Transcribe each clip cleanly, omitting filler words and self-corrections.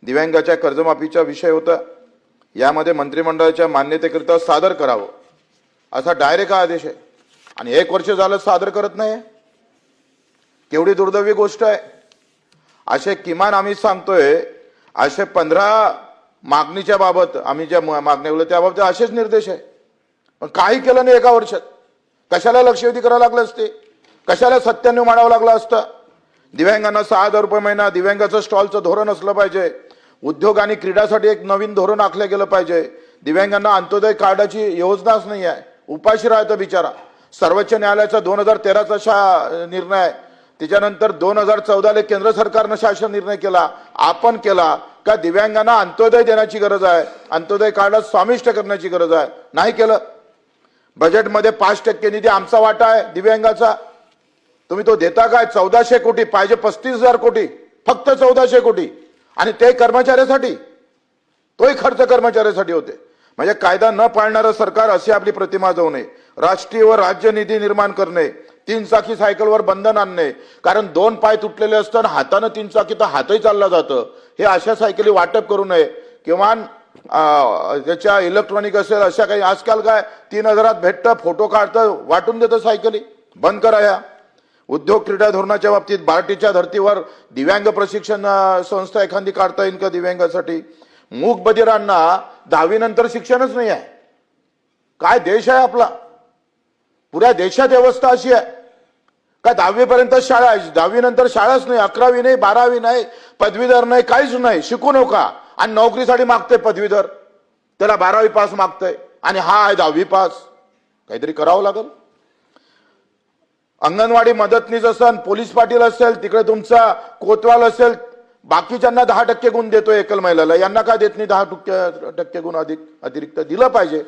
दिव्यांगाच्या कर्जमाफीचा विषय होता, यामध्ये मंत्रिमंडळाच्या मान्यतेकरिता सादर करावं असा डायरेक्ट आदेश आहे आणि 1 वर्ष झालं सादर करत नाही। केवढी दुर्दैवी गोष्ट आहे। असे किमान आम्ही सांगतोय असे 15 मागणीच्या बाबत आम्ही ज्या मागण्या केल्या त्याबाबत असेच निर्देश आहे, पण काही केलं नाही 1 वर्षात। कशाला लक्षवेधी करावं लागलं असते, कशाला 97 मांडावं लागलं असतं। दिव्यांगांना 6,000 रुपये महिना, दिव्यांगाचं स्टॉलचं धोरण असलं पाहिजे, उद्योग आणि क्रीडासाठी एक नवीन धोरण आखलं गेलं पाहिजे। दिव्यांगांना अंत्योदय कार्डाची योजनाच नाही आहे, उपाशी राहतं बिचारा। सर्वोच्च न्यायालयाचा 2013चा निर्णय आहे, त्याच्यानंतर 2014ला केंद्र सरकारनं शासन निर्णय केला, आपण केला का दिव्यांगांना अंत्योदय देण्याची गरज आहे, अंत्योदय कार्डात समाविष्ट करण्याची गरज आहे, नाही केलं। बजेटमध्ये 5% निधी आमचा वाटा आहे दिव्यांगाचा, तुम्ही तो देता काय? 1400 कोटी पाहिजे, 35,000 कोटी, फक्त 1400 कोटी, आणि ते कर्मचाऱ्यासाठी, तोही खर्च कर्मचाऱ्यासाठी होते। म्हणजे कायदा न पाळणारं सरकार अशी आपली प्रतिमा जाऊ नये। राष्ट्रीय व राज्य निधी निर्माण करणे, 3 चाकी सायकलवर बंधन आणणे, कारण 2 पाय तुटलेले असताना हाताने 3 चाकी तर हातही चालला जातं, हे अशा सायकली वाटप करू नये। किमान त्याच्या इलेक्ट्रॉनिक असेल अशा काही, आजकाल काय 3,000 भेटतं, फोटो काढतं, वाटून देतं सायकली, बंद करा ह्या। उद्योग क्रीडा धोरणाच्या बाबतीत बार्टीच्या धर्तीवर दिव्यांग प्रशिक्षण संस्था एखादी काढता येईल का दिव्यांगासाठी? मूक बधिरांना 10वी नंतर शिक्षणच नाही आहे। काय देश आहे आपला? पुऱ्या देशात व्यवस्था अशी आहे का 10वी पर्यंत शाळा आहे, 10वी नंतर शाळाच नाही, 11वी नाही, 12वी नाही, पदवीधर नाही, काहीच नाही, शिकू नका, आणि नोकरीसाठी मागते पदवीधर, त्याला 12वी पास मागतंय आणि हा आहे 10वी पास। काहीतरी करावं लागेल। अंगणवाडी मदतनीस असेल, पोलीस पाटील असेल, तिकडे तुमचा कोतवाल असेल, बाकीच्यांना 10% गुण देतोय एकल महिलाला, यांना का देत नाही 10% गुण अतिरिक्त दिलं पाहिजे।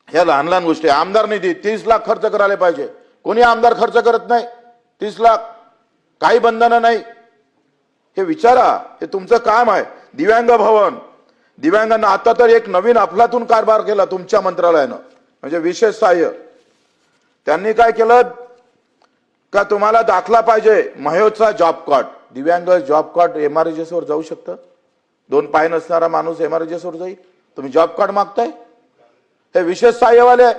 ह्या लहान लहान गोष्टी। आमदार निधी 30 लाख खर्च करायला पाहिजे, कोणी आमदार खर्च करत नाही 30 लाख, काही बंधनं नाही, हे विचारा, हे तुमचं काम आहे। दिव्यांग भवन, दिव्यांगांना आता तर एक नवीन अफलातून कारभार केला तुमच्या मंत्रालयानं, म्हणजे विशेष सहाय्य। त्यांनी काय केलं का तुम्हाला दाखला पाहिजे महोचा जॉब कार्ड, दिव्यांग जॉब कार्ड MRJS वर जाऊ शकतं, 2 पाय नसणारा माणूस MRJS वर जाईल, तुम्ही जॉब कार्ड मागताय, हे विशेष सहाय्यवाले आहे।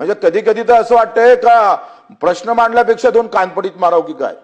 म्हणजे कधी कधी तर असं वाटतंय का प्रश्न मांडल्यापेक्षा 2 कानपडीत माराव की काय।